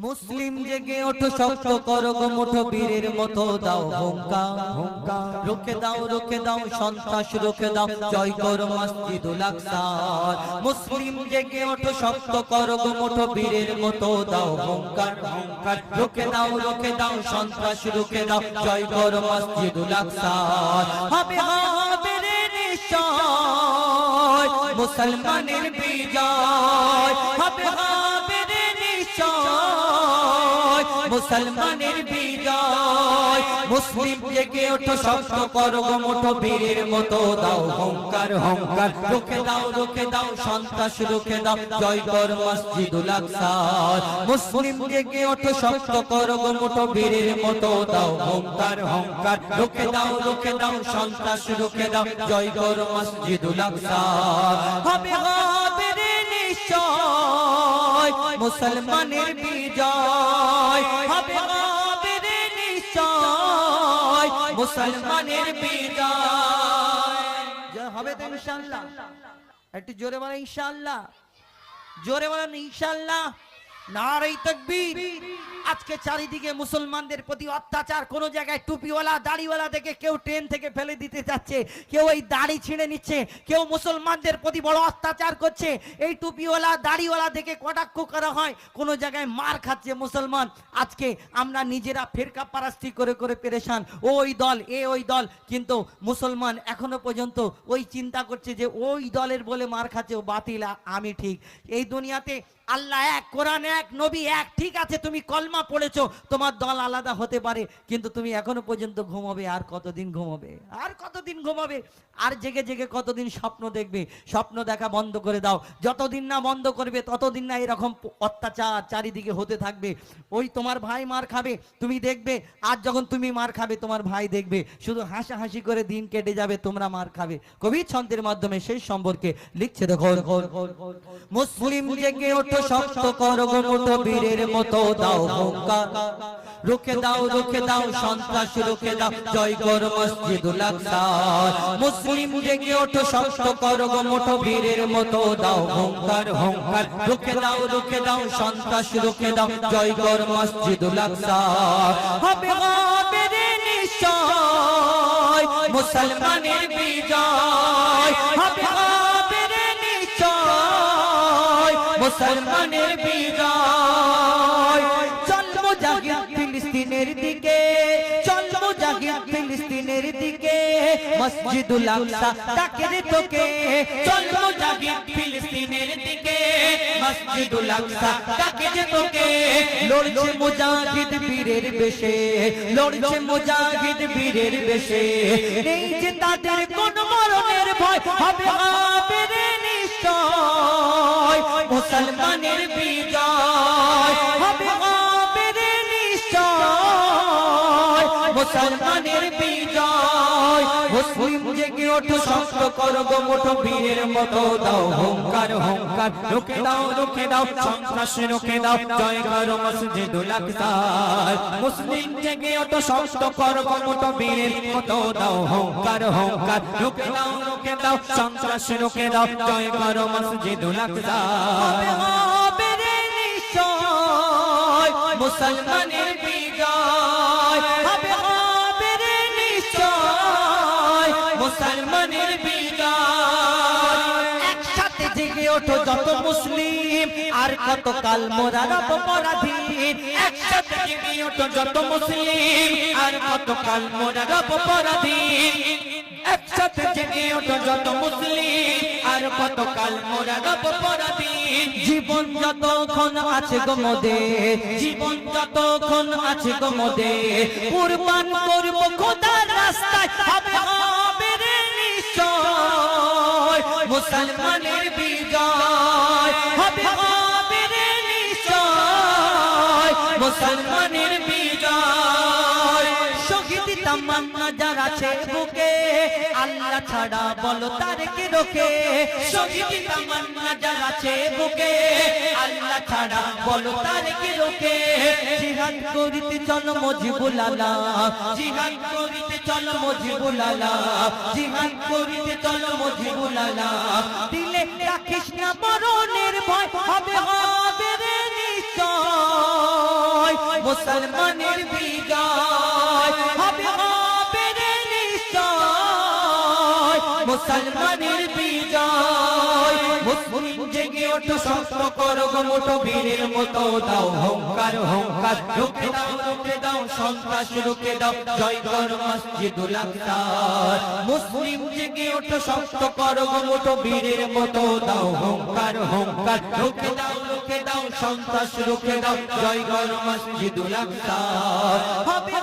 মুসলিম জেগে ওঠো, শক্ত করো গো মুঠো, বীরের মতো দাও হুঙ্কার, রুখে দাও সন্ত্রাস রুখে দাও, জয় করো মসজিদুল আকসা। মুসলিম জেগে ওঠো, শক্ত করো গো মুঠো, বীরের মতো দাও হুঙ্কার, রুখে দাও সন্ত্রাস রুখে দাও, জয় করো মসজিদুল আকসা। হবে হবে রে নিশ্চয় মুসলমানের বিজয়, হবে হবে রে নিশ্চয় মুসলমানের বিজয়। মুসলিম জেগে ওঠো, শক্ত করো গো মুঠো, বীরের মতো দাও হুঙ্কার, রুখে দাও সন্ত্রাস রুখে দাও, জয় করো মসজিদুল আকসা। মুসলিম জেগে ওঠো, শক্ত করো গো মুঠো, বীরের মতো দাও হুঙ্কার, রুখে দাও সন্ত্রাস রুখে দাও, জয় করো মসজিদুল আকসা। হবে হবে রে নিশ্চয় মুসলমানের বিজয়, হবে হবে রে নিশ্চয় মুসলমানের বিজয়। হবে তো ইনশাআল্লাহ, একটু জোরে বলেন ইনশাআল্লাহ, জোরে বলেন ইনশাআল্লাহ। নারে তাকবীর। আজকে চারিদিকে মুসলমানদের প্রতি অত্যাচার, কোন জায়গায় টুপিওয়ালা দাড়িওয়ালা দেখে কেউ ট্রেন থেকে ফেলে দিতে যাচ্ছে, কেউ এই দাড়ি ছিঁড়ে নিচ্ছে, কেউ মুসলমানদের প্রতি বড় অত্যাচার করছে। এই টুপিওয়ালা দাড়িওয়ালা দেখে কটাক্ষ করা হয়, কোন জায়গায় মার খাচ্ছে মুসলমান। আজকে আমরা নিজেরা ফেরকা পারাস্তি করে করে পেরেশান, ওই দল ওই দল, কিন্তু মুসলমান এখনো পর্যন্ত ওই চিন্তা করছে যে ওই দলের বলে মার খাচ্ছে, ও বাতিল আমি ঠিক। এই দুনিয়াতে আল্লাহ এক, কোরআন এক, নবী এক। ঠিক আছে তুমি কলমা পড়েছো, তোমার দল আলাদা হতে পারে, কিন্তু তুমি এখনো পর্যন্ত ঘুমাবে। আর কতদিন ঘুমাবে, আর কতদিন ঘুমাবে, আর জেগে জেগে কতদিন স্বপ্ন দেখবে? স্বপ্ন দেখা বন্ধ করে দাও। যতদিন না বন্ধ করবে ততদিন না এরকম অত্যাচার চারিদিকে হতে থাকবে। ওই তোমার ভাই মার খাবে, তুমি দেখবে, আর যখন তুমি মার খাবে তোমার ভাই দেখবে, শুধু হাসাহাসি করে দিন কেটে যাবে, তোমরা মার খাবে। কবি ছন্দের মাধ্যমে সেই সম্পর্কে লিখছে, দেখো মুসলিম জেগে ওঠো, শক্ত করো গো মুঠো, বীরের মতো দাও হুঙ্কার, রুখে দাও সন্ত্রাস রুখে দাও, জয় করো মসজিদুল আকসা। মুসলিম জেগে ওঠো, শক্ত করো গো মুঠো, বীরের মতো দাও হুঙ্কার, রুখে দাও সন্ত্রাস রুখে দাও, জয় করো মসজিদুল আকসা। হবে হবে রে নিশ্চয় মুসলমানের বিজয়, হবে হবে রে নিশ্চয় মুসলমানের বিজয়। চল মুজাহিদ ফিলিস্তিনের দিকে, চল মুজাহিদ ফিলিস্তিনের দিকে, মসজিদুল আকসা ডাকে রে তোকে। চল মুজাহিদ ফিলিস্তিনের দিকে, মসজিদুল আকসা ডাকে রে তোকে। লড়ছে মুজাহিদ বীরের বেশে, লড়ছে মুজাহিদ বীরের বেশে, নেই যে তাদের কোন মরণের ভয়। হবে হবে রে নিশ্চয় মুসলমানের বিজয়, হবে হবে রে নিশ্চয় মুসলমানের বিজয়। মুসলিম জেগে ওঠো, শক্ত করো গো মুঠো, বীরের মতো দাও হুঙ্কার, রুখে দাও সন্ত্রাস রুখে দাও, জয় করো মসজিদুল আকসা। মুসলিম জেগে ওঠো, শক্ত করো গো মুঠো, বীরের মতো দাও হুঙ্কার, রুখে দাও সন্ত্রাস রুখে দাও, জয় করো মসজিদুল আকসা। হবে হবে রে নিশ্চয় মুসলমানের বিজয়, হবে হবে রে নিশ্চয় মুসলমানের বিজয়। একসাথে জেগে ওঠো যত মুসলিম, আর কতকাল মোরা রব পরাধীন। একসাথে জেগে ওঠো যত মুসলিম, আর কতকাল মোরা রব পরাধীন। একসাথে জেগে ওঠো যত মুসলিম, আর কতকাল মোরা রব পরাধীন। জীবন যতক্ষণ আছে গো মোদের, জীবন যতক্ষণ আছে গো মোদের, কুরবান করব খোদার রাস্তায়। হবে হবে রে নিশ্চয় মুসলমানের বিজয়, হবে হবে রে নিশ্চয় মুসলমানের বিজয়। শহীদ তামান্না যার আছে বুকে, আল্লাহ ছাড়া বলো তার কে রোকে। শহীদ তামান্না যার আছে বুকে, আল্লাহ ছাড়া বলো তার কে রোকে। জিহাদ করিতে চলো মুজিবুল আলাহ, জিহাদ করিতে চলো মুজিবুল আলাহ, জিহাদ করিতে চলো মুজিবুল আলাহ। দিলে রাখিস না মরণের ভয়, হবে হবে রে নিশ্চয় মুসলমানের বিজয় হবে হবে রে নিশ্চয় মুসলমানের বিজয় মুসলিম জেগে ওঠো শক্ত করো গো মুঠো বীরের মতো দাও হুঙ্কার হুঙ্কার রুখে দাও সন্ত্রাস রুখে দাও জয় করো মসজিদুল আকসা মুসলিম জেগে ওঠো শক্ত করো গো মুঠো বীরের মতো দাও হুঙ্কার হুঙ্কার রুখে দাও সন্ত্রাস রুখে দাও জয় করো মসজিদুল আকসা হবে